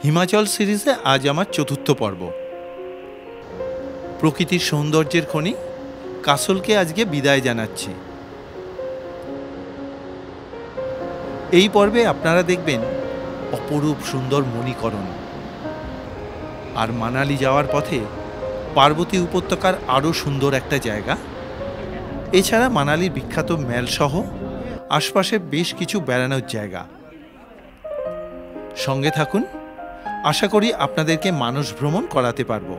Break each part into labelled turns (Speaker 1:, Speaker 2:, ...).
Speaker 1: হিমাচল সিরিজে আজ আমার চতুর্থ পর্ব। প্রকৃতির সৌন্দর্যের খনি কাসলকে আজকে বিদায় জানাচ্ছি। এই পর্বে আপনারা দেখবেন অপরূপ সুন্দর মণিকরণ, আর মানালি যাওয়ার পথে পার্বতী উপত্যকার আরও সুন্দর একটা জায়গা। এছাড়া মানালির বিখ্যাত ম্যালসহ আশপাশে বেশ কিছু বেড়ানোর জায়গা। সঙ্গে থাকুন, আশা করি আপনাদেরকে মানস ভ্রমণ করাতে পারব।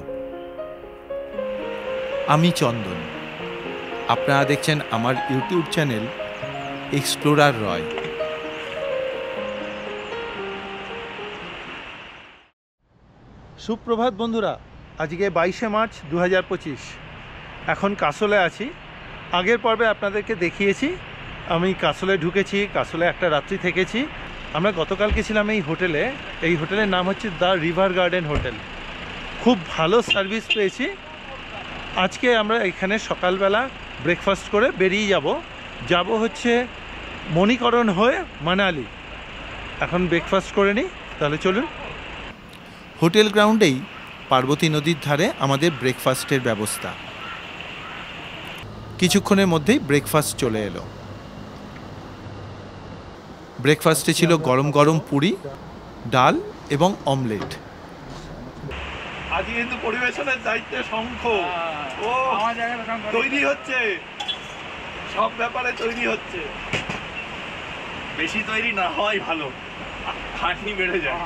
Speaker 1: আমি চন্দন, আপনারা দেখছেন আমার ইউটিউব চ্যানেল এক্সপ্লোরার রয়। সুপ্রভাত বন্ধুরা, আজকে 22শে মার্চ 2025। এখন কাসলে আছি। আগের পর্বে আপনাদেরকে দেখিয়েছি আমি কাসলে ঢুকেছি, কাসলে একটা রাত্রি থেকেছি। আমরা গতকালকে ছিলাম এই হোটেলে। এই হোটেলের নাম হচ্ছে দ্য রিভার গার্ডেন হোটেল। খুব ভালো সার্ভিস পেয়েছি। আজকে আমরা এখানে সকালবেলা ব্রেকফাস্ট করে বেরিয়ে যাব হচ্ছে মণিকরণ হয়ে মানালি। এখন ব্রেকফাস্ট করে নিই, তাহলে চলুন। হোটেল গ্রাউন্ডেই পার্বতী নদীর ধারে আমাদের ব্রেকফাস্টের ব্যবস্থা। কিছুক্ষণের মধ্যেই ব্রেকফাস্ট চলে এলো। ব্রেকফাস্টে ছিল গরম গরম পুরি, ডাল এবং অমলেট।
Speaker 2: আজকে কিন্তু পরিবেশনের দায়িত্বে শঙ্খ ও তৈরি হচ্ছে, সব ব্যাপারে তৈরি হচ্ছে। বেশি তৈরি না হয় ভালো, হাঁটনি বেড়ে যায়।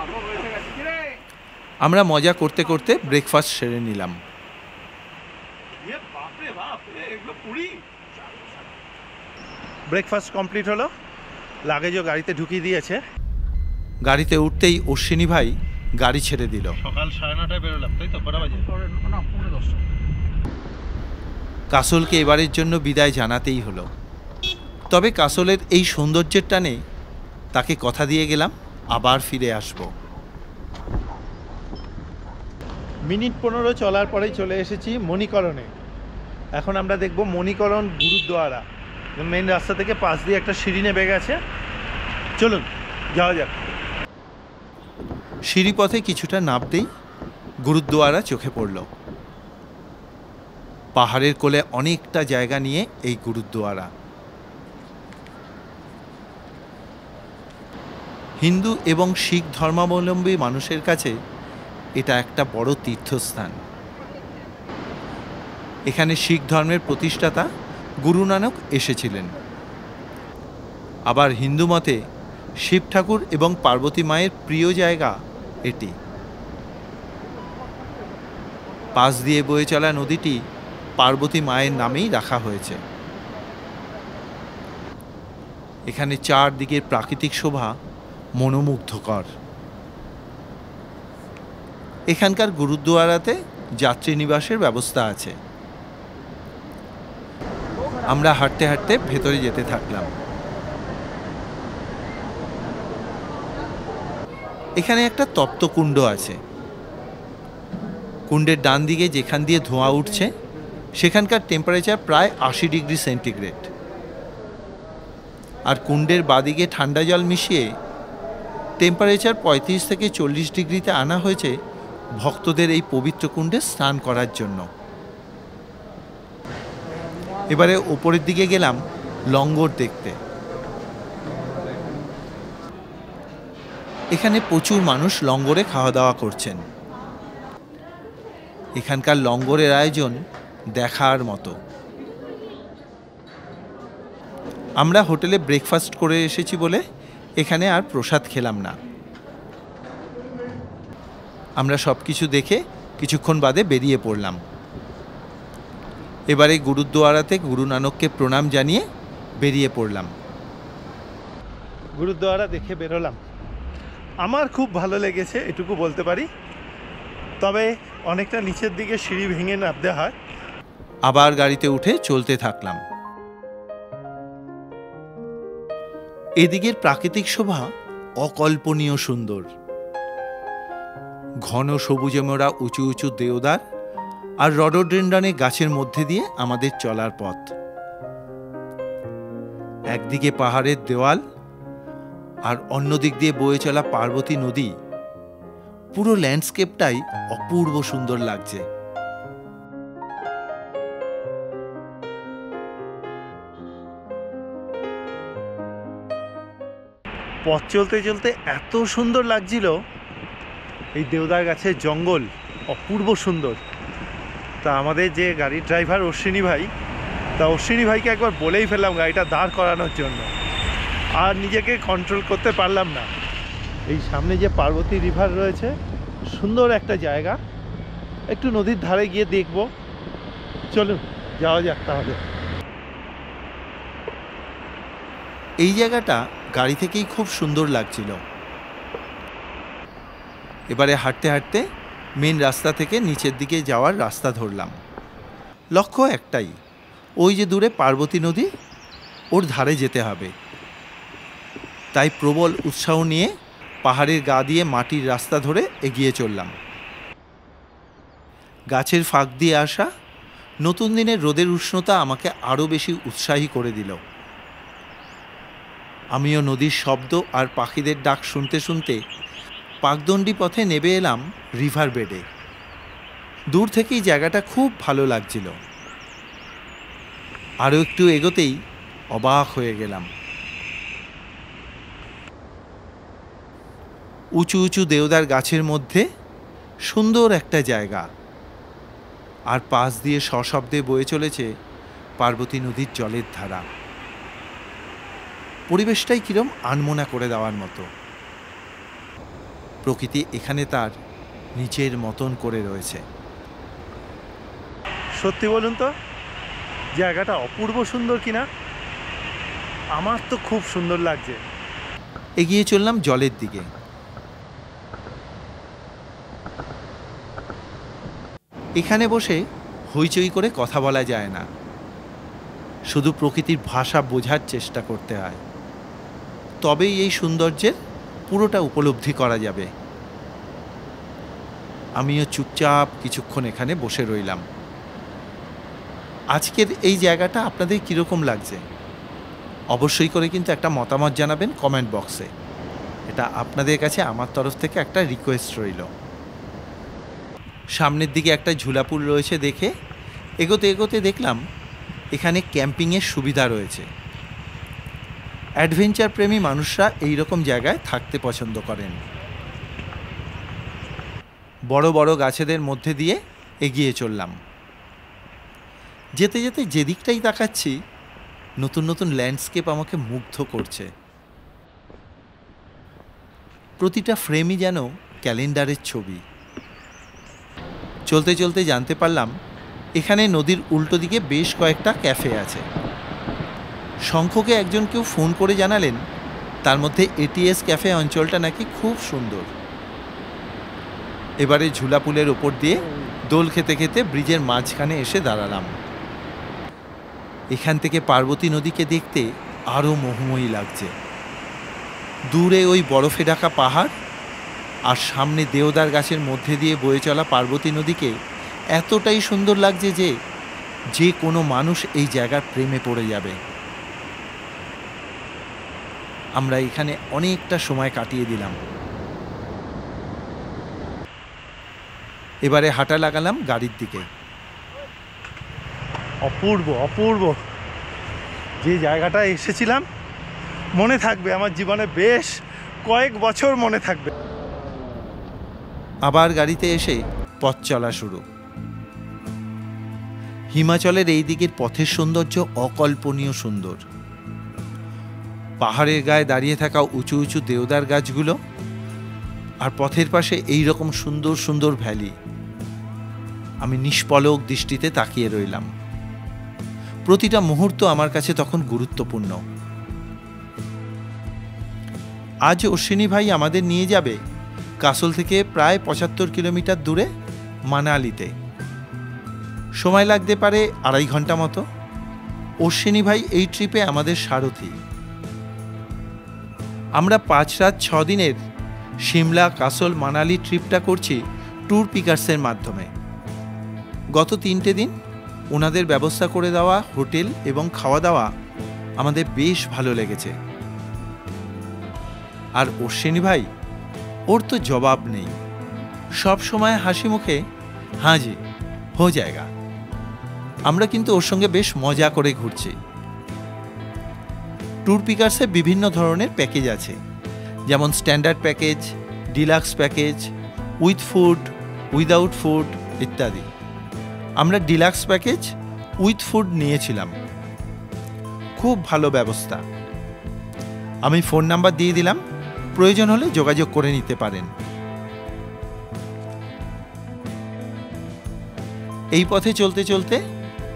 Speaker 1: আমরা মজা করতে করতে ব্রেকফাস্ট সেরে নিলাম। ব্রেকফাস্ট কমপ্লিট হলো, লাগেজও গাড়িতে ঢুকিয়ে দিয়েছে। গাড়িতে উঠতেই অশ্বিনী ভাই গাড়ি ছেড়ে দিল।
Speaker 2: সকাল 9:30টায় বেরোলাম, তাই তো? কটা বাজে? না, 10:45।
Speaker 1: কাসলকে এবারের জন্য বিদায় জানাতেই হলো। তবে কাসলের এই সৌন্দর্যের টানে তাকে কথা দিয়ে গেলাম আবার ফিরে আসব। মিনিট 15 চলার পরেই চলে এসেছি মণিকরণে। এখন আমরা দেখব মণিকরণ গুরুদ্বারা। মেন রাস্তা থেকে পাশ দিয়ে একটা সিঁড়ি নেমে গেছে। চলুন যাওয়া যাক। সিঁড়িপথে কিছুটা নামতেই গুরুদ্বারা চোখে পড়ল। পাহাড়ের কোলে অনেকটা জায়গা নিয়ে এই গুরুদ্বারা। হিন্দু এবং শিখ ধর্মাবলম্বী মানুষের কাছে এটা একটা বড় তীর্থস্থান। এখানে শিখ ধর্মের প্রতিষ্ঠাতা গুরু নানক এসেছিলেন। আবার হিন্দু মতে শিব ঠাকুর এবং পার্বতী মায়ের প্রিয় জায়গা এটি। পাশ দিয়ে বয়ে চলা নদীটি পার্বতী মায়ের নামেই রাখা হয়েছে। এখানে চারদিকের প্রাকৃতিক শোভা মনোমুগ্ধকর। এখানকার গুরুদ্বারাতে যাত্রী নিবাসের ব্যবস্থা আছে। আমরা হাঁটতে হাঁটতে ভেতরে যেতে থাকলাম। এখানে একটা তপ্ত কুণ্ড আছে। কুণ্ডের ডান দিকে যেখান দিয়ে ধোঁয়া উঠছে সেখানকার টেম্পারেচার প্রায় 80 ডিগ্রি সেন্টিগ্রেড। আর কুণ্ডের বাদিকে ঠান্ডা জল মিশিয়ে টেম্পারেচার 35 থেকে 40 ডিগ্রিতে আনা হয়েছে ভক্তদের এই পবিত্র কুণ্ডে স্নান করার জন্য। এবারে ওপরের দিকে গেলাম লঙ্গর দেখতে। এখানে প্রচুর মানুষ লঙ্গরে খাওয়া দাওয়া করছেন। এখানকার লঙ্গরের আয়োজন দেখার মতো। আমরা হোটেলে ব্রেকফাস্ট করে এসেছি বলে এখানে আর প্রসাদ খেলাম না। আমরা সব কিছু দেখে কিছুক্ষণ বাদে বেরিয়ে পড়লাম। এবারে গুরুদ্বারাতে গুরু নানককে প্রণাম জানিয়ে বেরিয়ে পড়লাম। গুরুদ্বারা দেখে বেরোলাম। আমার খুব ভালো লেগেছে, এটুকু বলতে পারি। তবে অনেকটা নিচের দিকে সিঁড়ি ভেঙে নামতে হয়। আবার গাড়িতে উঠে চলতে থাকলাম। এদিকের প্রাকৃতিক শোভা অকল্পনীয় সুন্দর। ঘন সবুজে মোড়া উঁচু উঁচু দেওদার আর রডোডেন্ড্রনের গাছের মধ্যে দিয়ে আমাদের চলার পথ। একদিকে পাহাড়ের দেওয়াল আর অন্যদিক দিয়ে বয়ে চলা পার্বতী নদী
Speaker 3: পুরো ল্যান্ডস্কেপটাই অপূর্ব সুন্দর লাগছে।
Speaker 1: পথ চলতে চলতে এত সুন্দর লাগছিল, এই দেওদার গাছের জঙ্গল অপূর্ব সুন্দর। তা আমাদের যে গাড়ির ড্রাইভার অশ্বিনী ভাই, তা অশ্বিনী ভাইকে একবার বলেই ফেললাম গাড়িটা দাঁড় করানোর জন্য, আর নিজেকে কন্ট্রোল করতে পারলাম না। এই সামনে যে পার্বতী রিভার রয়েছে, সুন্দর একটা জায়গা, একটু নদীর ধারে গিয়ে দেখব। চলুন যাওয়া যাক তাহলে।
Speaker 3: এই জায়গাটা গাড়ি থেকেই খুব সুন্দর লাগছিল। এবারে হাঁটতে হাঁটতে মেন রাস্তা থেকে নিচের দিকে যাওয়ার রাস্তা ধরলাম। লক্ষ্য একটাই, ওই যে দূরে পার্বতী নদী, ওর ধারে যেতে হবে। তাই প্রবল উৎসাহ নিয়ে পাহাড়ের গা দিয়ে মাটির রাস্তা ধরে এগিয়ে চললাম। গাছের ফাঁক দিয়ে আসা নতুন দিনের রোদের উষ্ণতা আমাকে আরও বেশি উৎসাহী করে দিল। আমিও নদীর শব্দ আর পাখিদের ডাক শুনতে শুনতে পাকদণ্ডী পথে নেমে এলাম রিভার বেডে। দূর থেকেই জায়গাটা খুব ভালো লাগছিল। আরও একটু এগোতেই অবাক হয়ে গেলাম। উঁচু উঁচু দেওদার গাছের মধ্যে সুন্দর একটা জায়গা, আর পাশ দিয়ে সশব্দে বয়ে চলেছে পার্বতী নদীর জলের ধারা। পরিবেশটাই কিরম আনমনা করে দেওয়ার মতো। প্রকৃতি এখানে তার নিচের মতন করে রয়েছে।
Speaker 1: সত্যি বলুন তো, জায়গাটা অপূর্ব সুন্দর কিনা? আমার তো খুব সুন্দর লাগছে।
Speaker 3: এগিয়ে চললাম জলের দিকে। এখানে বসে হইচই করে কথা বলা যায় না, শুধু প্রকৃতির ভাষা বোঝার চেষ্টা করতে হয়, তবেই এই সৌন্দর্যের পুরোটা উপলব্ধি করা যাবে। আমিও চুপচাপ কিছুক্ষণ এখানে বসে রইলাম। আজকের এই জায়গাটা আপনাদের কীরকম লাগছে অবশ্যই করে কিন্তু একটা মতামত জানাবেন কমেন্ট বক্সে। এটা আপনাদের কাছে আমার তরফ থেকে একটা রিকোয়েস্ট রইল। সামনের দিকে একটা ঝুলাপুল রয়েছে দেখে এগোতে এগোতে দেখলাম এখানে ক্যাম্পিংয়ের সুবিধা রয়েছে। অ্যাডভেঞ্চার প্রেমী মানুষরা এই রকম জায়গায় থাকতে পছন্দ করেন। বড় বড় গাছেদের মধ্যে দিয়ে এগিয়ে চললাম। যেতে যেতে যেদিকটাই তাকাচ্ছি নতুন নতুন ল্যান্ডস্কেপ আমাকে মুগ্ধ করছে। প্রতিটা ফ্রেমই যেন ক্যালেন্ডারের ছবি। চলতে চলতে জানতে পারলাম এখানে নদীর উল্টো দিকে বেশ কয়েকটা ক্যাফে আছে। শঙ্খকে একজন কেউ ফোন করে জানালেন তার মধ্যে এটিএস ক্যাফে অঞ্চলটা নাকি খুব সুন্দর। এবারে ঝুলাপুলের ওপর দিয়ে দোল খেতে খেতে ব্রিজের মাঝখানে এসে দাঁড়ালাম। এখান থেকে পার্বতী নদীকে দেখতে আরও মোহময়ী লাগছে। দূরে ওই বরফে ঢাকা পাহাড় আর সামনে দেওদার গাছের মধ্যে দিয়ে বয়ে চলা পার্বতী নদীকে এতটাই সুন্দর লাগছে যে কোনো মানুষ এই জায়গার প্রেমে পড়ে যাবে। আমরা এখানে অনেকটা সময় কাটিয়ে দিলাম। এবারে হাঁটা লাগালাম গাড়ির দিকে।
Speaker 1: অপূর্ব অপূর্ব, যে জায়গাটায় এসেছিলাম মনে থাকবে আমার জীবনে, বেশ কয়েক বছর মনে থাকবে।
Speaker 3: আবার গাড়িতে এসে পথ চলা শুরু। হিমাচলের এই দিকের পথের সৌন্দর্য অকল্পনীয় সুন্দর। পাহাড়ের গায়ে দাঁড়িয়ে থাকা উঁচু উঁচু দেওদার গাছগুলো আর পথের পাশে এই রকম সুন্দর সুন্দর ভ্যালি। আমি নিষ্পলক দৃষ্টিতে তাকিয়ে রইলাম। প্রতিটা মুহূর্ত আমার কাছে তখন গুরুত্বপূর্ণ। আজ অশ্বিনী ভাই আমাদের নিয়ে যাবে কাসল থেকে প্রায় ৭৫ কিলোমিটার দূরে মানালিতে। সময় লাগতে পারে ২.৫ ঘন্টা মতো। অশ্বিনী ভাই এই ট্রিপে আমাদের সারথি। আমরা ৫ রাত ৬ দিনের সিমলা কাসল মানালি ট্রিপটা করছি ট্যুর পিকার্সের মাধ্যমে। গত ৩টে দিন ওনাদের ব্যবস্থা করে দেওয়া হোটেল এবং খাওয়া দাওয়া আমাদের বেশ ভালো লেগেছে। আর অশ্বিনী ভাই, ওর তো জবাব নেই। সব সময় হাসি মুখে হ্যাঁ জি হো জায়গা। আমরা কিন্তু ওর সঙ্গে বেশ মজা করে ঘুরছি। ট্যুর পিকার্সে বিভিন্ন ধরনের প্যাকেজ আছে, যেমন standard package, deluxe package, with food, without food ইত্যাদি। আমরা ডিলাক্স প্যাকেজ উইথ ফুড নিয়েছিলাম। খুব ভালো ব্যবস্থা। আমি ফোন নাম্বার দিয়ে দিলাম, প্রয়োজন হলে যোগাযোগ করে নিতে পারেন। এই পথে চলতে চলতে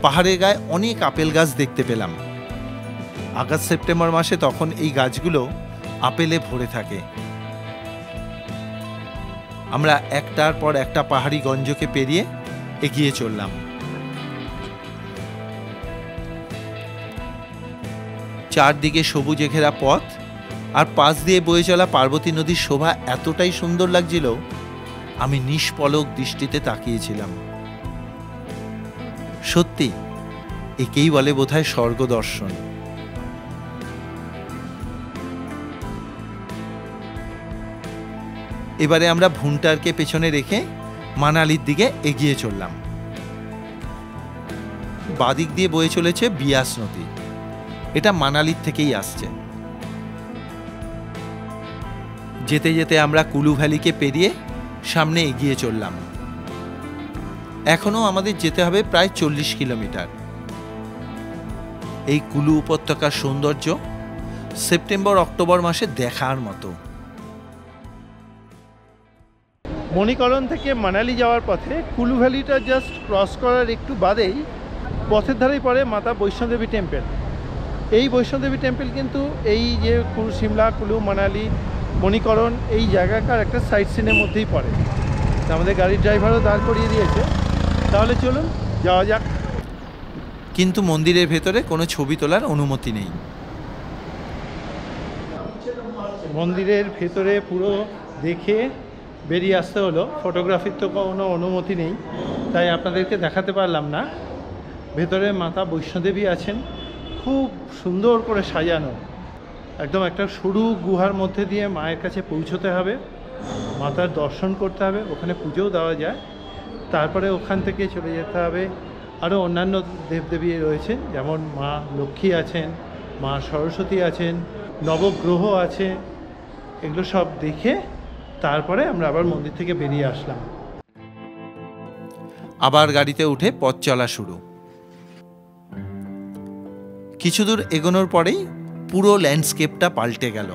Speaker 3: পাহাড়ের গায়ে অনেক আপেল গাছ দেখতে পেলাম। আগস্ট সেপ্টেম্বর মাসে তখন এই গাছগুলো আপেলে ভরে থাকে। আমরা একটার পর একটা পাহাড়ি গঞ্জকে পেরিয়ে এগিয়ে চললাম। চারদিকে সবুজে ঘেরা পথ আর পাশ দিয়ে বয়ে চলা পার্বতী নদীর শোভা এতটাই সুন্দর লাগছিল, আমি নিষ্পলক দৃষ্টিতে তাকিয়েছিলাম। সত্যি একেই বলে বোধহয় স্বর্গ দর্শন। এবারে আমরা ভুন্টারকে পেছনে রেখে মানালির দিকে এগিয়ে চললাম। বাদিক দিয়ে বয়ে চলেছে বিয়াস নদী, এটা মানালির থেকেই আসছে। যেতে যেতে আমরা কুলু ভ্যালিকে পেরিয়ে সামনে এগিয়ে চললাম। এখনো আমাদের যেতে হবে প্রায় 40 কিলোমিটার। এই কুলু উপত্যকার সৌন্দর্য সেপ্টেম্বর অক্টোবর মাসে দেখার মতো।
Speaker 1: মণিকরণ থেকে মানালি যাওয়ার পথে কুলু ভ্যালিটা জাস্ট ক্রস করার একটু বাদেই পথের ধারেই পড়ে মাতা বৈষ্ণোদেবী টেম্পল। এই বৈষ্ণোদেবী টেম্পল কিন্তু এই যে সিমলা, কুলু, মানালি, মণিকরণ এই জায়গাকার একটা সাইট সিনের মধ্যেই পড়ে। আমাদের গাড়ির ড্রাইভারও দাঁড় করিয়ে দিয়েছে। তাহলে চলুন যাওয়া যাক।
Speaker 3: কিন্তু মন্দিরের ভেতরে কোনো ছবি তোলার অনুমতি নেই।
Speaker 1: মন্দিরের ভেতরে পুরো দেখে বেরিয়ে আসতে হলো। ফটোগ্রাফির তো কোনো অনুমতি নেই, তাই আপনাদেরকে দেখাতে পারলাম না। ভেতরে মাতা বৈষ্ণোদেবী আছেন, খুব সুন্দর করে সাজানো। একদম একটা সরু গুহার মধ্যে দিয়ে মায়ের কাছে পৌঁছতে হবে, মাতার দর্শন করতে হবে, ওখানে পুজোও দেওয়া যায়। তারপরে ওখান থেকে চলে যেতে হবে। আরও অন্যান্য দেবদেবী রয়েছেন, যেমন মা লক্ষ্মী আছেন, মা সরস্বতী আছেন, নবগ্রহ আছে। এগুলো সব দেখে তারপরে আমরা আবার মন্দির থেকে বেরিয়ে আসলাম।
Speaker 3: আবার গাড়িতে উঠে পথ চলা শুরু। কিছু দূর এগোনোর পরেই পুরো ল্যান্ডস্কেপটা পাল্টে গেল।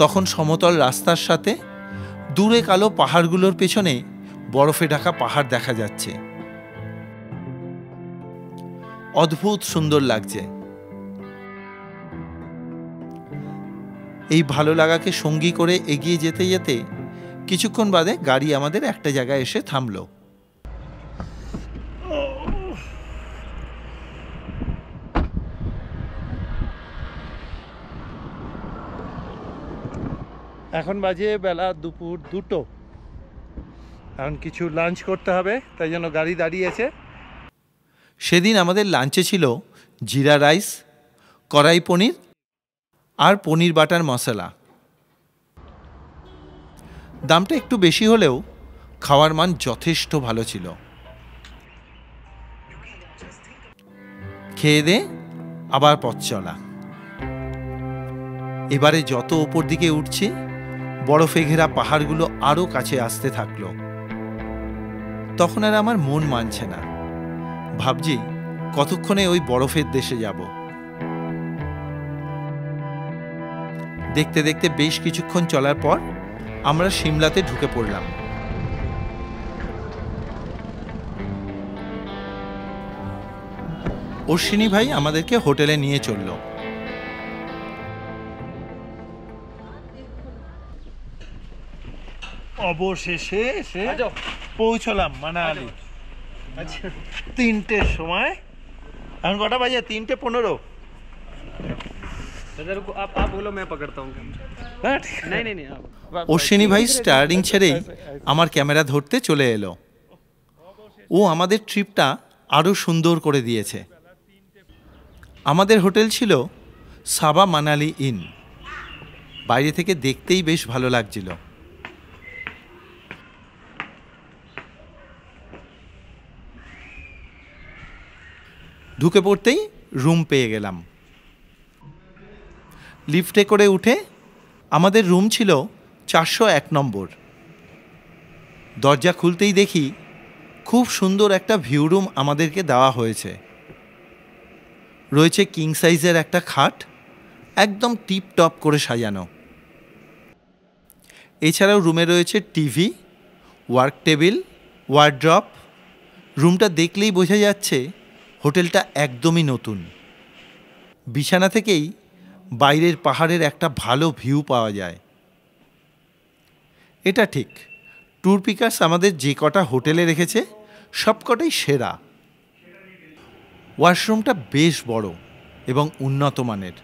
Speaker 3: তখন সমতল রাস্তার সাথে দূরে কালো পাহাড়গুলোর পেছনে বরফে ঢাকা পাহাড় দেখা যাচ্ছে। অদ্ভুত সুন্দর লাগছে। এই ভালো লাগাকে সঙ্গী করে এগিয়ে যেতে যেতে কিছুক্ষণ বাদে গাড়ি আমাদের একটা জায়গায় এসে থামলো।
Speaker 1: এখন বাজে বেলা দুপুর 2টো। এখন কিছু লাঞ্চ করতে হবে, তাই জন্য গাড়ি দাঁড়িয়েছে।
Speaker 3: সেদিন আমাদের লাঞ্চে ছিল জিরা রাইস, কড়াই পনির আর পনির বাটার মশলা। দামটা একটু বেশি হলেও খাওয়ার মান যথেষ্ট ভালো ছিল। খেয়ে দে আবার পথ চলা। এবারে যত ওপর দিকে উঠছি, বরফে ঘেরা পাহাড়গুলো আরো কাছে আসতে থাকলো। তখন আর আমার মন মানছে না, ভাবছি কতক্ষণে ওই বরফের দেশে যাব। দেখতে দেখতে বেশ কিছুক্ষণ চলার পর আমরা সিমলাতে ঢুকে পড়লাম। অশ্বিনী ভাই আমাদেরকে হোটেলে নিয়ে চলল।
Speaker 1: অবশেষে এসে পৌঁছলাম মানালি। আচ্ছা, 3টের সময়। এখন কটা বাজে? 3:15।
Speaker 3: অশ্বিনী ভাই স্টারিং ছেড়েই আমার ক্যামেরা ধরতে চলে এলো। ও আমাদের ট্রিপটা আরো সুন্দর করে দিয়েছে। আমাদের হোটেল ছিল সাবা মানালি ইন। বাইরে থেকে দেখতেই বেশ ভালো লাগছিল। ঢুকে পড়তেই রুম পেয়ে গেলাম। লিফটে করে উঠে আমাদের রুম ছিল 401 নম্বর। দরজা খুলতেই দেখি খুব সুন্দর একটা ভিউ রুম আমাদেরকে দেওয়া হয়েছে। রয়েছে কিং সাইজের একটা খাট, একদম টিপ টপ করে সাজানো। এছাড়াও রুমে রয়েছে টিভি, ওয়ার্ক টেবিল, ওয়ার্ড্রপ। রুমটা দেখলেই বোঝা যাচ্ছে হোটেলটা একদমই নতুন। বিছানা থেকেই বাইরের পাহাড়ের একটা ভালো ভিউ পাওয়া যায়। এটা ঠিক, ট্যুর পিকার্স আমাদের যে কটা হোটেলে রেখেছে সবকটাই সেরা। ওয়াশরুমটা বেশ বড় এবং উন্নত মানের,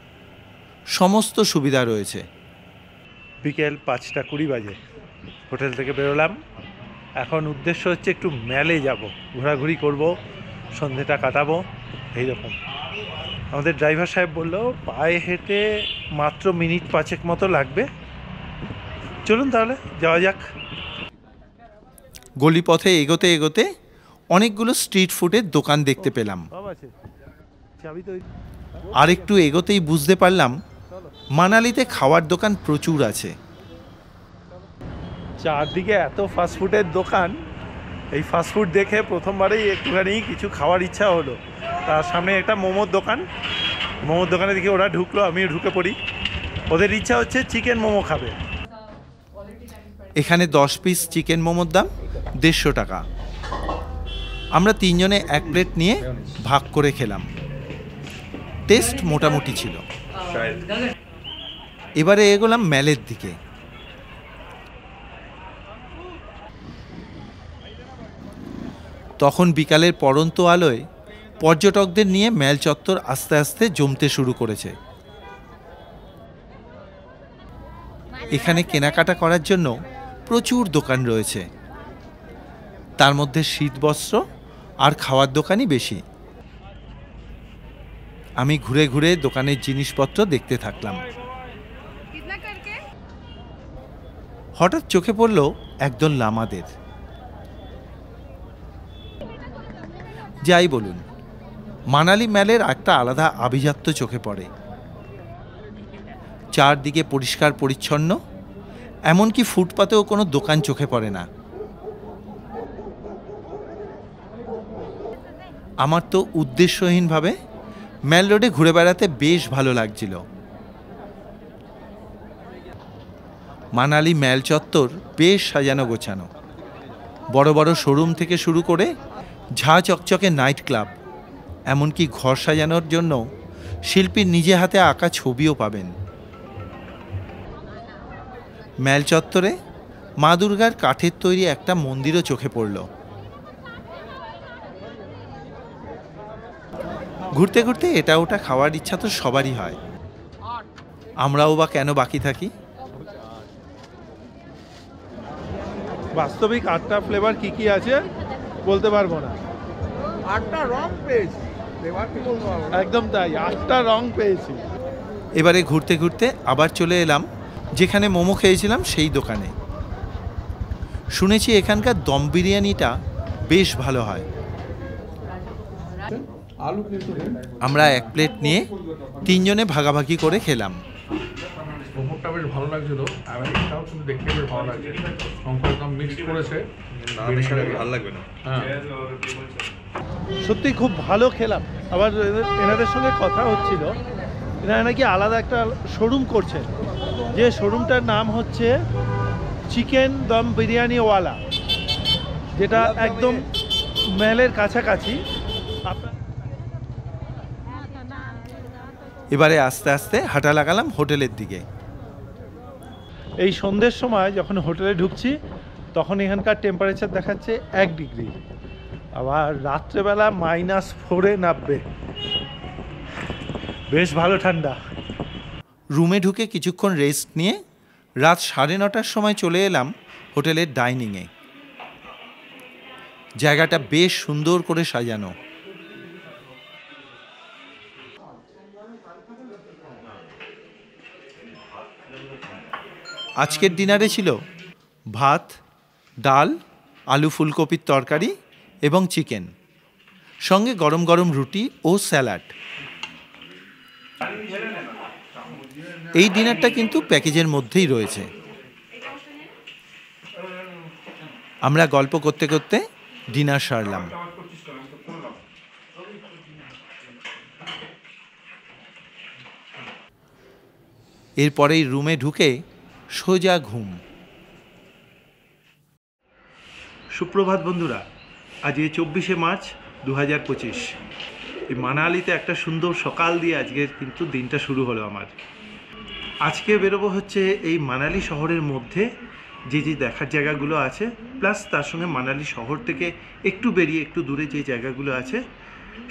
Speaker 3: সমস্ত সুবিধা রয়েছে।
Speaker 1: বিকেল 5:20 বাজে হোটেল থেকে বেরোলাম। এখন উদ্দেশ্য হচ্ছে একটু ম্যালে যাব, ঘোরাঘুরি করব, সন্ধেটা কাটাবো এইরকম। আমাদের ড্রাইভার সাহেব বললো পায়ে হেঁটে মাত্র মিনিট 5 মতো লাগবে। চলুন তাহলে যাওয়া যাক।
Speaker 3: গলিপথে এগোতে এগোতে অনেকগুলো স্ট্রিট ফুডের দোকান দেখতে পেলাম। আর একটু এগোতেই বুঝতে পারলাম মানালিতে খাওয়ার দোকান প্রচুর আছে।
Speaker 1: চারদিকে এত ফাস্টফুডের দোকান, এই ফাস্টফুড দেখে প্রথমবারেই একটুখানি কিছু খাওয়ার ইচ্ছা হলো। তার সামনে একটা মোমোর দোকান, মোমোর দোকানে দেখি ওরা ঢুকলো, আমিও ঢুকে পড়ি। ওদের ইচ্ছা হচ্ছে চিকেন মোমো খাবে।
Speaker 3: এখানে 10 পিস চিকেন মোমোর দাম 150 টাকা। আমরা 3 জনে 1 প্লেট নিয়ে ভাগ করে খেলাম। টেস্ট মোটামুটি ছিল। এবারে এগোলাম ম্যালের দিকে। তখন বিকালের পড়ন্ত আলোয় পর্যটকদের নিয়ে ম্যাল চত্বর আস্তে আস্তে জমতে শুরু করেছে। এখানে কেনাকাটা করার জন্য প্রচুর দোকান রয়েছে, তার মধ্যে শীতবস্ত্র আর খাওয়ার দোকানই বেশি। আমি ঘুরে ঘুরে দোকানের জিনিসপত্র দেখতে থাকলাম। হঠাৎ চোখে পড়ল একদল লামাদের। যাই বলুন, মানালি ম্যালের একটা আলাদা আভিজাত্য চোখে পড়ে। চারদিকে পরিষ্কার পরিচ্ছন্ন, এমনকি ফুটপাতেও কোনো দোকান চোখে পড়ে না। আমার তো উদ্দেশ্যহীনভাবে ম্যাল রোডে ঘুরে বেড়াতে বেশ ভালো লাগছিল। মানালি ম্যাল চত্বর বেশ সাজানো গোছানো। বড় বড় শোরুম থেকে শুরু করে ঝা চকচকে নাইট ক্লাব, এমনকি ঘর সাজানোর জন্য শিল্পীর নিজে হাতে আঁকা ছবিও পাবেন। ম্যাল চত্বরে মা দুর্গার কাঠের তৈরি একটা মন্দিরও চোখে পড়ল। ঘুরতে ঘুরতে এটা ওটা খাওয়ার ইচ্ছা তো সবারই হয়, আমরাও বা কেন বাকি থাকি।
Speaker 1: বাস্তবিক 8টা ফ্লেভার কি কি আছে বলতে পারবো না।
Speaker 2: 8টা রং পেয়েছি, ফ্লেভার কি বলবো?
Speaker 1: একদম তাই, 8টা রং পেয়েছি।
Speaker 3: এবারে ঘুরতে ঘুরতে আবার চলে এলাম যেখানে মোমো খেয়েছিলাম সেই দোকানে। শুনেছি এখানকার দম বিরিয়ানিটা বেশ ভালো হয়। আমরা 1 প্লেট নিয়ে 3 জনে ভাগাভাগি করে খেলাম।
Speaker 2: মোমোটা বেশ ভালো লাগছিল, আর এটাও কিন্তু দেখতে বেশ ভালো লাগছে। শঙ্কর একদম মিক্সড করেছে,
Speaker 4: ভালো লাগবে না।
Speaker 2: হ্যাঁ
Speaker 1: সত্যি খুব ভালো খেলাম। আবার এনাদের সঙ্গে কথা হচ্ছিল, এনারা নাকি আলাদা একটা শোরুম করছেন, যে শোরুমটার নাম হচ্ছে চিকেন দম বিরিয়ানিওয়ালা, যেটা একদম ম্যালের কাছাকাছি।
Speaker 3: এবারে আস্তে আস্তে হাঁটা লাগালাম হোটেলের দিকে।
Speaker 1: এই সন্ধ্যের সময় যখন হোটেলে ঢুকছি তখন এখানকার টেম্পারেচার দেখাচ্ছে 1 ডিগ্রি, আবার রাত্রেবেলা -4-এ নামবে। বেশ ভালো ঠান্ডা।
Speaker 3: রুমে ঢুকে কিছুক্ষণ রেস্ট নিয়ে রাত 9:30টার সময় চলে এলাম হোটেলের ডাইনিংয়ে। জায়গাটা বেশ সুন্দর করে সাজানো। আজকের ডিনারে ছিল ভাত, ডাল, আলু ফুলকপির তরকারি এবং চিকেন, সঙ্গে গরম গরম রুটি ও স্যালাড। এই ডিনারটা কিন্তু প্যাকেজের মধ্যেই রয়েছে। আমরা গল্প করতে করতে ডিনার সারলাম। এরপরেই রুমে ঢুকে সোজা ঘুম।
Speaker 1: সুপ্রভাত বন্ধুরা, আজকে 24শে মার্চ 2025। এই মানালিতে একটা সুন্দর সকাল দিয়ে আজকের কিন্তু দিনটা শুরু হলো আমার। আজকে বেরোবো হচ্ছে এই মানালি শহরের মধ্যে যে যে দেখার জায়গাগুলো আছে, প্লাস তার সঙ্গে মানালি শহর থেকে একটু বেরিয়ে একটু দূরে যে জায়গাগুলো আছে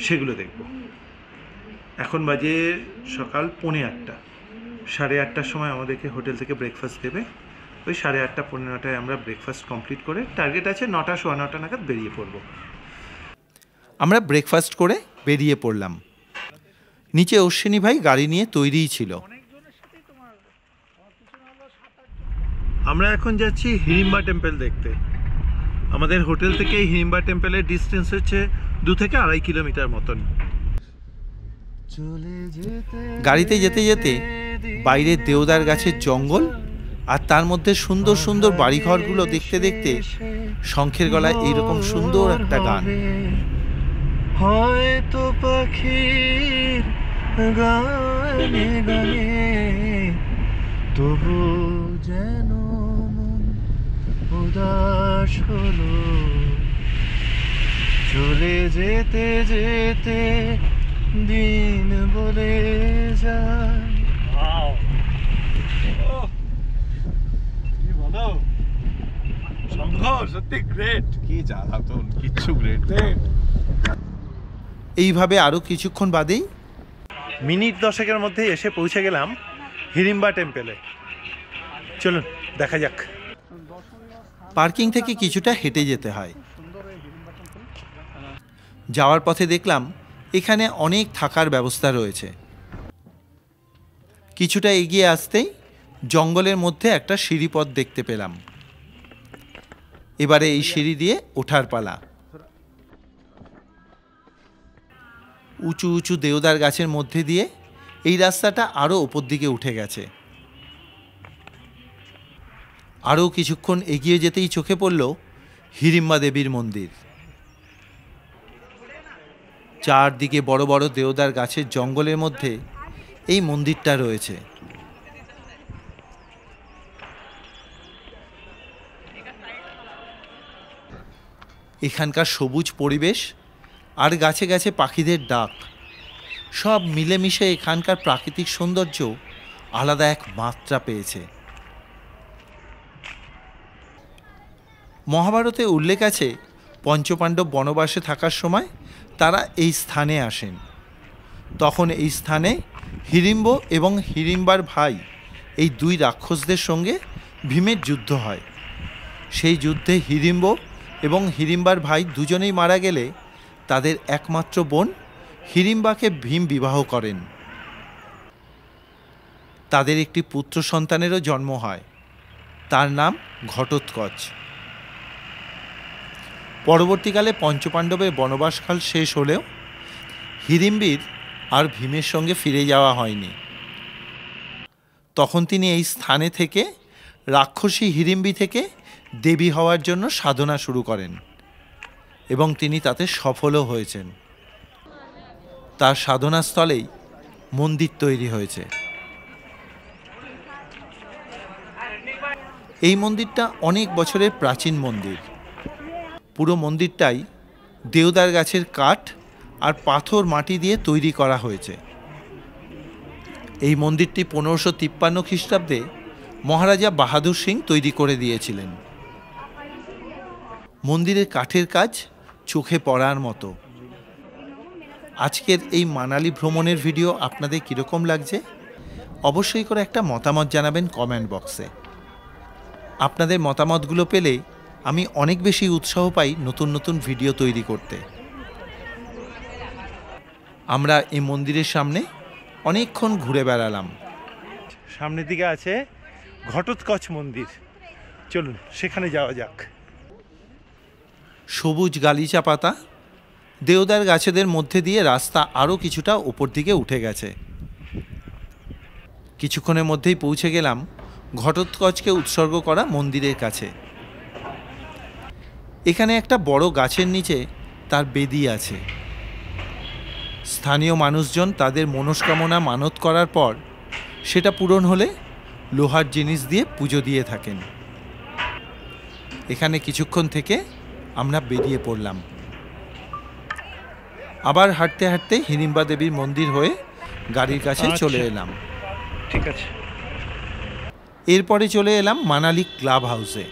Speaker 1: সেগুলো দেখব। এখন বাজে সকাল 8:45। 8:30টার সময় আমাদেরকে হোটেল থেকে ব্রেকফাস্ট দেবে। ওই 8:30 পৌনে 9টায় আমরা ব্রেকফাস্ট কমপ্লিট করে টার্গেট আছে 9টা সোয়া 9টা নাগাদ বেরিয়ে পড়ব।
Speaker 3: আমরা ব্রেকফাস্ট করে বেরিয়ে পড়লাম। নিচে অশ্বিনী ভাই গাড়ি নিয়ে তৈরিই ছিল।
Speaker 1: আমরা এখন যাচ্ছি হিড়িম্বা টেম্পল দেখতে। আমাদের হোটেল থেকে এই হিড়িম্বা টেম্পলের ডিস্টেন্স হচ্ছে 2 থেকে 2.5 কিলোমিটার মতন।
Speaker 3: গাড়িতে যেতে যেতে বাইরে দেওদার গাছের জঙ্গল আর তার মধ্যে সুন্দর সুন্দর বাড়িঘরগুলো দেখতে দেখতে শঙ্খের গলায় এইরকম সুন্দর একটা গান।
Speaker 1: হয়তো পাখির গানে গানে তবু যেন মন উদাস হলো, চলে যেতে যেতে দিন বলে যায়। কি বলো শঙ্খ, সত্যি গ্রেট।
Speaker 4: কি জ্বালাতন, কিচ্ছু গ্রেট নেই।
Speaker 3: এইভাবে আরও কিছুক্ষণ বাদেই
Speaker 1: মিনিট 10 মধ্যে এসে পৌঁছে গেলাম হিড়িম্বা টেম্পলে। চলুন দেখা যাক।
Speaker 3: পার্কিং থেকে কিছুটা হেঁটে যেতে হয়। যাওয়ার পথে দেখলাম এখানে অনেক থাকার ব্যবস্থা রয়েছে। কিছুটা এগিয়ে আসতেই জঙ্গলের মধ্যে একটা সিঁড়িপথ দেখতে পেলাম। এবারে এই সিঁড়ি দিয়ে ওঠার পালা। উঁচু উঁচু দেওদার গাছের মধ্যে দিয়ে এই রাস্তাটা আরও ওপর দিকে উঠে গেছে। আরও কিছুক্ষণ এগিয়ে যেতেই চোখে পড়ল হিড়িম্বা দেবীর মন্দির। চারদিকে বড় বড় দেওদার গাছের জঙ্গলের মধ্যে এই মন্দিরটা রয়েছে। এখানকার সবুজ পরিবেশ আর গাছে গাছে পাখিদের ডাক সব মিলেমিশে এখানকার প্রাকৃতিক সৌন্দর্য আলাদা এক মাত্রা পেয়েছে। মহাভারতে উল্লেখ আছে, পঞ্চপাণ্ডব বনবাসে থাকার সময় তারা এই স্থানে আসেন। তখন এই স্থানে হিড়িম্ব এবং হিড়িম্বার ভাই এই 2 রাক্ষসদের সঙ্গে ভীমের যুদ্ধ হয়। সেই যুদ্ধে হিড়িম্ব এবং হিড়িম্বার ভাই দুজনেই মারা গেলে তাদের একমাত্র বোন হিড়িম্বাকে ভীম বিবাহ করেন। তাদের একটি পুত্র সন্তানেরও জন্ম হয়, তার নাম ঘটোৎকচ। পরবর্তীকালে পঞ্চপাণ্ডবের বনবাসকাল শেষ হলেও হিড়িম্বির আর ভীমের সঙ্গে ফিরে যাওয়া হয়নি। তখন তিনি এই স্থানে থেকে রাক্ষসী হিড়িম্বি থেকে দেবী হওয়ার জন্য সাধনা শুরু করেন এবং তিনি তাতে সফলও হয়েছেন। তার সাধনাস্থলেই মন্দির তৈরি হয়েছে। এই মন্দিরটা অনেক বছরের প্রাচীন মন্দির। পুরো মন্দিরটাই দেওদার গাছের কাঠ আর পাথর মাটি দিয়ে তৈরি করা হয়েছে। এই মন্দিরটি 1553 খ্রিস্টাব্দে মহারাজা বাহাদুর সিং তৈরি করে দিয়েছিলেন। মন্দিরের কাঠের কাজ চোখে পড়ার মতো। আজকের এই মানালি ভ্রমণের ভিডিও আপনাদের কীরকম লাগছে অবশ্যই করে একটা মতামত জানাবেন কমেন্ট বক্সে। আপনাদের মতামতগুলো পেলে আমি অনেক বেশি উৎসাহ পাই নতুন নতুন ভিডিও তৈরি করতে। আমরা এই মন্দিরের সামনে অনেকক্ষণ ঘুরে বেড়ালাম।
Speaker 1: সামনের দিকে আছে ঘটোৎকচ মন্দির। চলুন সেখানে যাওয়া যাক।
Speaker 3: সবুজ গালিচা পাতা, দেওদার গাছেদের মধ্যে দিয়ে রাস্তা আরও কিছুটা ওপর দিকে উঠে গেছে। কিছুক্ষণের মধ্যেই পৌঁছে গেলাম ঘটোৎকচকে উৎসর্গ করা মন্দিরের কাছে। এখানে একটা বড় গাছের নিচে তার বেদি আছে। স্থানীয় মানুষজন তাদের মনস্কামনা মানত করার পর সেটা পূরণ হলে লোহার জিনিস দিয়ে পুজো দিয়ে থাকেন। এখানে কিছুক্ষণ থেকে আমরা বেরিয়ে পড়লাম। আবার হাঁটতে হাঁটতে হিড়িম্বা দেবীর মন্দির হয়ে গাড়ির কাছে চলে এলাম।
Speaker 1: ঠিক আছে।
Speaker 3: এরপরে চলে এলাম মানালি ক্লাব হাউসে।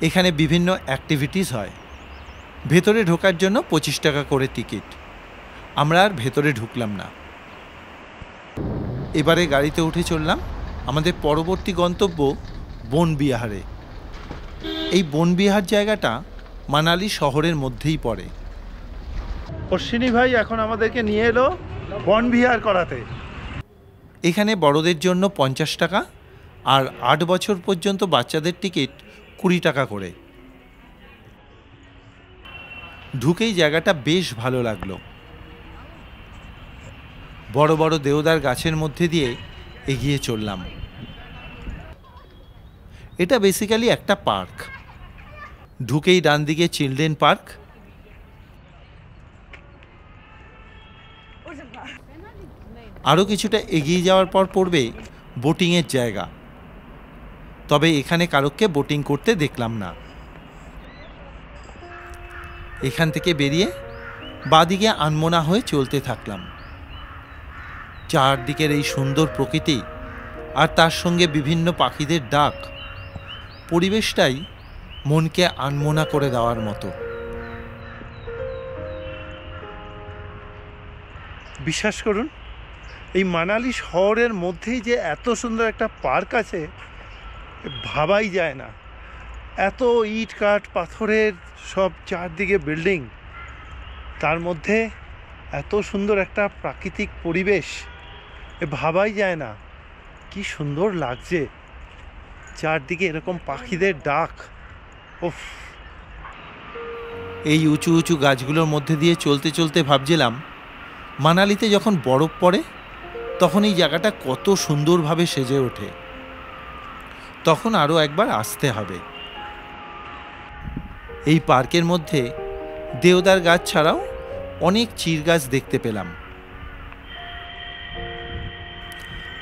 Speaker 3: এখানে বিভিন্ন অ্যাক্টিভিটিস হয়। ভেতরে ঢোকার জন্য 25 টাকা করে টিকিট। আমরা আর ভেতরে ঢুকলাম না। এবারে গাড়িতে উঠে চললাম আমাদের পরবর্তী গন্তব্য বনবিহারে। এই বনবিহার জায়গাটা মানালি শহরের মধ্যেই পড়ে।
Speaker 1: অশ্বিনী ভাই এখন আমাদেরকে নিয়ে এলো বনবিহার করাতে।
Speaker 3: এখানে বড়দের জন্য 50 টাকা আর 8 বছর পর্যন্ত বাচ্চাদের টিকিট 20 টাকা করে। ঢুকেই জায়গাটা বেশ ভালো লাগলো। বড় বড় দেওদার গাছের মধ্যে দিয়ে এগিয়ে চললাম। এটা বেসিক্যালি একটা পার্ক। ঢুকেই ডান দিকে চিলড্রেন পার্ক, আরও কিছুটা এগিয়ে যাওয়ার পর পড়বে বোটিংয়ের জায়গা। তবে এখানে কারোকে বোটিং করতে দেখলাম না। এখান থেকে বেরিয়ে বাদিকে আনমনা হয়ে চলতে থাকলাম। চারদিকের এই সুন্দর প্রকৃতি আর তার সঙ্গে বিভিন্ন পাখিদের ডাক, পরিবেশটাই মনকে আনমনা করে দেওয়ার মতো।
Speaker 1: বিশ্বাস করুন, এই মানালি শহরের মধ্যেই যে এত সুন্দর একটা পার্ক আছে ভাবাই যায় না। এত ইট কাঠ পাথরের সব চারদিকে বিল্ডিং, তার মধ্যে এত সুন্দর একটা প্রাকৃতিক পরিবেশ, ভাবাই যায় না। কি সুন্দর লাগছে চারদিকে এরকম পাখিদের ডাক। উফ।
Speaker 3: এই উঁচু উঁচু গাছগুলোর মধ্যে দিয়ে চলতে চলতে ভাবছিলাম মানালিতে যখন বরফ পড়ে তখন এই জায়গাটা কত সুন্দরভাবে সেজে ওঠে। তখন আরও একবার আসতে হবে। এই পার্কের মধ্যে দেওদার গাছ ছাড়াও অনেক চির গাছ দেখতে পেলাম।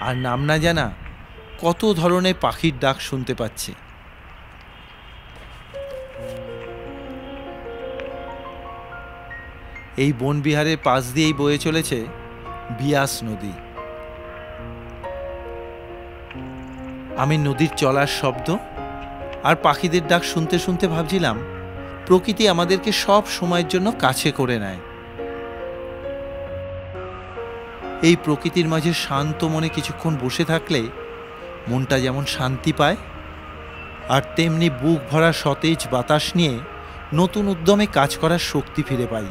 Speaker 3: আর নাম না জানা কত ধরনের পাখির ডাক শুনতে পাচ্ছি। এই বনবিহারের পাশ দিয়েই বয়ে চলেছে বিয়াস নদী। আমি নদীর চলার শব্দ আর পাখিদের ডাক শুনতে শুনতে ভাবছিলাম প্রকৃতি আমাদেরকে সব সময়ের জন্য কাছে করে নেয়। এই প্রকৃতির মাঝে শান্ত মনে কিছুক্ষণ বসে থাকলে মনটা যেমন শান্তি পায়, আর তেমনি বুক ভরা সতেজ বাতাস নিয়ে নতুন উদ্যমে কাজ করার শক্তি ফিরে পাই।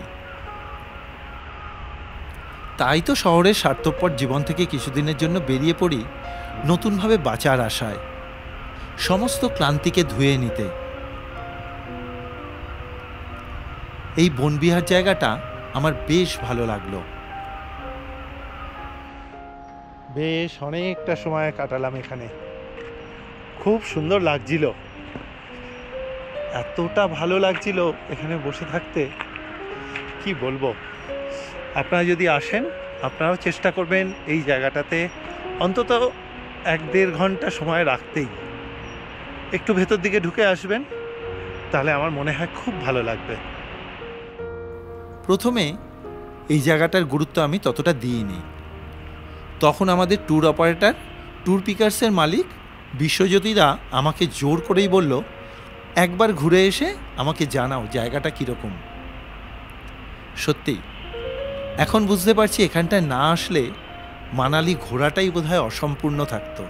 Speaker 3: তাই তো শহরের স্বার্থপর জীবন থেকে কিছুদিনের জন্য বেরিয়ে পড়ি নতুনভাবে বাঁচার আশায়, সমস্ত ক্লান্তিকে ধুয়ে নিতে। এই বনবিহার জায়গাটা আমার বেশ ভালো লাগলো।
Speaker 1: বেশ অনেকটা সময় কাটালাম এখানে, খুব সুন্দর লাগছিল। এতটা ভালো লাগছিল এখানে বসে থাকতে, কি বলবো। আপনারা যদি আসেন আপনারাও চেষ্টা করবেন এই জায়গাটাতে অন্তত 1-1.5 ঘন্টা সময় রাখতেই। একটু ভেতর দিকে ঢুকে আসবেন, তাহলে আমার মনে হয় খুব ভালো লাগবে।
Speaker 3: প্রথমে এই জায়গাটার গুরুত্ব আমি ততটা দিইনি। তখন আমাদের ট্যুর অপারেটর, ট্যুর পিকার্সের মালিক বিশ্বজ্যোতিরা আমাকে জোর করেই বলল, একবার ঘুরে এসে আমাকে জানাও জায়গাটা কীরকম। সত্যি এখন বুঝতে পারছি এখানটায় না আসলে মানালি ঘোরাটাই বোধহয় অসম্পূর্ণ থাকতো।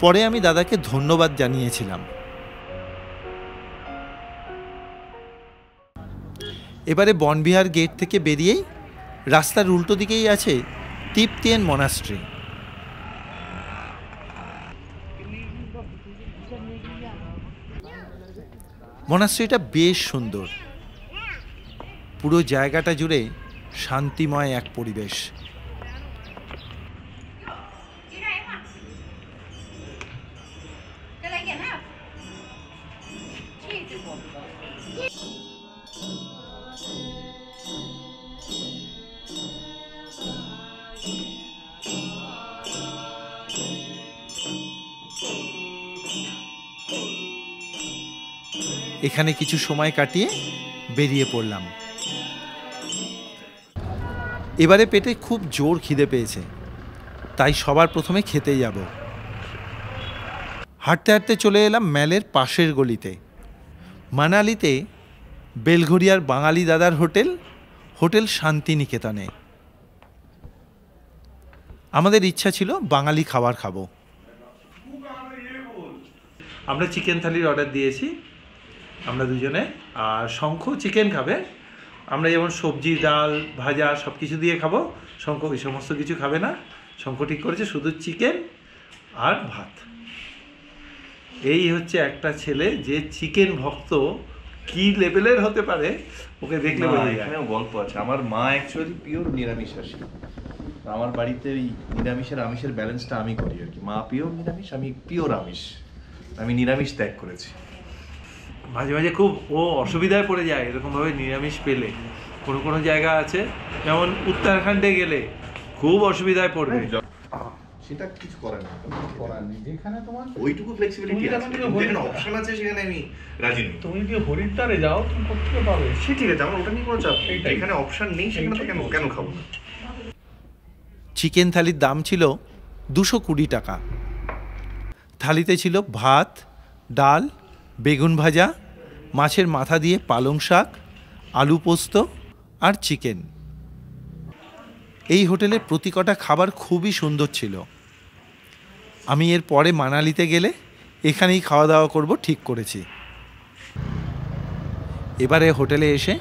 Speaker 3: পরে আমি দাদাকে ধন্যবাদ জানিয়েছিলাম। এবারে বনবিহার গেট থেকে বেরিয়েই রাস্তার উল্টো দিকেই আছে তিপ্তিয়েন মনাস্ট্রি। মনাস্ট্রিটা বেশ সুন্দর, পুরো জায়গাটা জুড়ে শান্তিময় এক পরিবেশ। এখানে কিছু সময় কাটিয়ে বেরিয়ে পড়লাম। এবারে পেটে খুব জোর খিদে পেয়েছে, তাই সবার প্রথমে খেতে যাব। হাঁটতে হাঁটতে চলে এলাম ম্যালের পাশের গলিতে, মানালিতে বেলঘরিয়ার বাঙালি দাদার হোটেল, হোটেল শান্তিনিকেতনে। আমাদের ইচ্ছা ছিল বাঙালি খাবার খাবো।
Speaker 1: আমরা চিকেন থালির অর্ডার দিয়েছি আমরা দুজনে, আর শঙ্খ চিকেন খাবে। আমরা যেমন সবজি, ডাল, ভাজা সব কিছু দিয়ে খাবো, শঙ্খ ওই সমস্ত কিছু খাবে না। শঙ্খ ঠিক করেছে শুধু চিকেন আর ভাত। এই হচ্ছে একটা ছেলে যে চিকেন ভক্ত, কি লেভেলের হতে পারে ওকে দেখলে বোঝা যায়।
Speaker 4: এখানেও গল্প আছে। আমার মা অ্যাকচুয়ালি পিওর নিরামিষাশী। আমার বাড়িতে ওই নিরামিষের আমিষের ব্যালেন্সটা আমি করি আর কি। মা পিওর নিরামিষ, আমি পিওর আমিষ। আমি নিরামিষ ত্যাগ করেছি।
Speaker 1: মাঝে মাঝে খুব ও অসুবিধায় পড়ে যায় এরকমভাবে নিরামিষ পেলে। কোনো কোনো জায়গা আছে, যেমন উত্তরাখণ্ডে গেলে খুব অসুবিধায় পড়বে।
Speaker 4: সেটা কিছু করার না,
Speaker 2: করার নেই। যেখানে তোমার
Speaker 4: ওইটুকু ফ্লেক্সিবিলিটি আছে, যেখানে অপশন আছে সেখানে আমি রাজি নই।
Speaker 2: তুমি যদি হরিদ্বারে যাও তুমি করতে পারবে,
Speaker 4: সে ঠিক আছে, আমার ওটা নিয়ে কোনো চাপ নেই।
Speaker 2: এইটাই।
Speaker 4: এখানে অপশন নেই, সেখানে তো কেন খাবো না?
Speaker 3: চিকেন থালির দাম ছিল 220 টাকা। থালিতে ছিল ভাত, ডাল, বেগুন ভাজা, মাছের মাথা দিয়ে পালং শাক, আলু পোস্ত আর চিকেন। এই হোটেলের প্রতি কটা খাবার খুবই সুন্দর ছিল। আমি এর পরে মানালিতে গেলে এখানেই খাওয়া দাওয়া করব ঠিক করেছি। এবারে হোটেলে এসে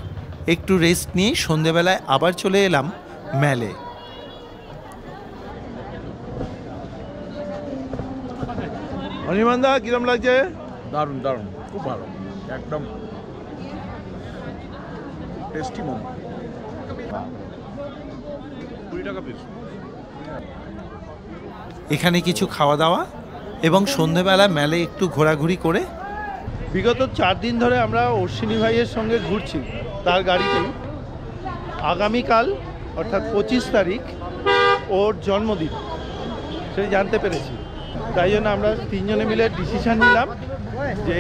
Speaker 3: একটু রেস্ট নিয়ে সন্ধেবেলায় আবার চলে এলাম ম্যালে।
Speaker 1: অনির্বাণদা কিরম লাগছে?
Speaker 2: দারুণ দারুণ, খুব ভালো, একদম টেস্টি মোমো। 20 টাকা পিস।
Speaker 3: এখানে কিছু খাওয়া দাওয়া এবং সন্ধেবেলা মেলে একটু ঘোরাঘুরি করে
Speaker 1: বিগত 4 দিন ধরে আমরা অশ্বিনী ভাইয়ের সঙ্গে ঘুরছি তার গাড়িতেই। আগামীকাল অর্থাৎ 25 তারিখ ওর জন্মদিন, সেটা জানতে পেরেছি। তাই জন্য আমরা তিনজনে মিলে ডিসিশন নিলাম যে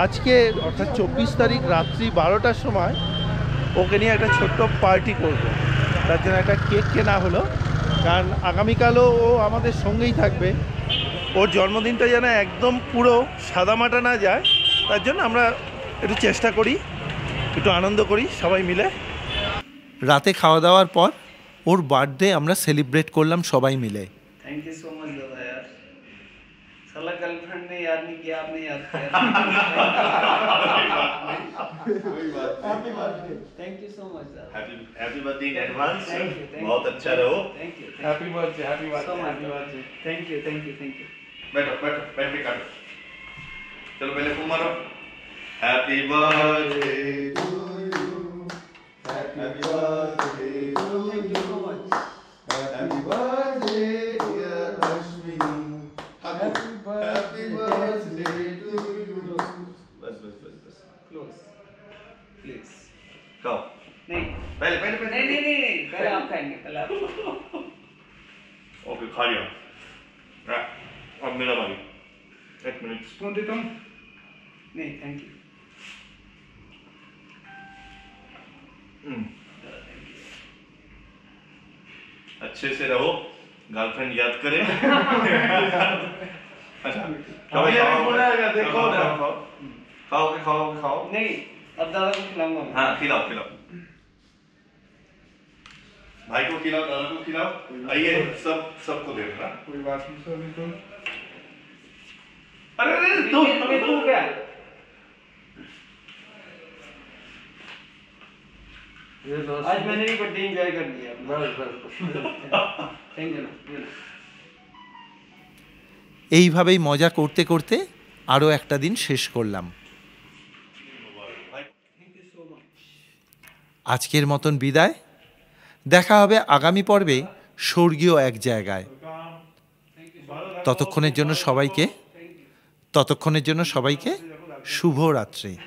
Speaker 1: আজকে অর্থাৎ 24 তারিখ রাত্রি 12টার সময় ওকে নিয়ে একটা ছোট্ট পার্টি করব। তার জন্য একটা কেক কেনা হলো, কারণ আগামীকালও ও আমাদের সঙ্গেই থাকবে। ওর জন্মদিনটা যেন একদম পুরো সাদামাটা না যায়, তার জন্য আমরা একটু চেষ্টা করি, একটু আনন্দ করি সবাই মিলে।
Speaker 3: রাতে খাওয়া দাওয়ার পর ওর বার্থডে আমরা সেলিব্রেট করলাম সবাই মিলে।
Speaker 5: थैंक यू सो मच दादा यार, साला गर्लफ्रेंड ने याद नहीं किया, आपने याद किया। Happy birthday, thank you so much दादा।
Speaker 4: Happy birthday in advance.
Speaker 5: Thank you, thank
Speaker 4: बहुत
Speaker 5: you.
Speaker 4: अच्छा रहो।
Speaker 5: Thank you
Speaker 2: happy birthday, happy
Speaker 5: so much,
Speaker 2: birthday, happy birthday.
Speaker 5: Thank you thank you thank you.
Speaker 4: बैठो बैठ के काटो। चलो पहले फूल मारो। Happy birthday to you, happy birthday to
Speaker 5: thank you so much.
Speaker 4: Happy birthday dear Ashwini, happy birthday to you. बस बस बस बस,
Speaker 5: क्लोज प्लीज।
Speaker 4: खाओ।
Speaker 5: नहीं
Speaker 4: पहले पहले पहले
Speaker 5: नहीं नहीं नहीं, पहले आप खाएंगे, पहले आप।
Speaker 4: ओके खा लिया। अब मेरा बारी। एक मिनट
Speaker 2: स्पून देता हूँ।
Speaker 5: नहीं थैंक यू।
Speaker 4: अच्छे से रहो, गर्लफ्रेंड याद करे। अच्छा
Speaker 5: देखो ना।
Speaker 4: खाओ खाओ खाओ।
Speaker 5: नहीं, अब दादा को खिलाऊंगा मैं।
Speaker 4: हाँ खिलाओ खिलाओ, भाई को खिलाओ, दादा को खिलाओ। आइए सबको दे देना।
Speaker 2: कोई बात नहीं सर, नहीं तो
Speaker 4: अरे अरे
Speaker 5: तू क्या? आज मैंने भी बर्थडे एंजॉय कर लिया।
Speaker 2: बस बस
Speaker 5: थैंक यू ना।
Speaker 3: এইভাবেই মজা করতে করতে আরও একটা দিন শেষ করলাম। আজকের মতন বিদায়। দেখা হবে আগামী পর্বে স্বর্গীয় এক জায়গায়। ততক্ষণের জন্য সবাইকে শুভরাত্রি।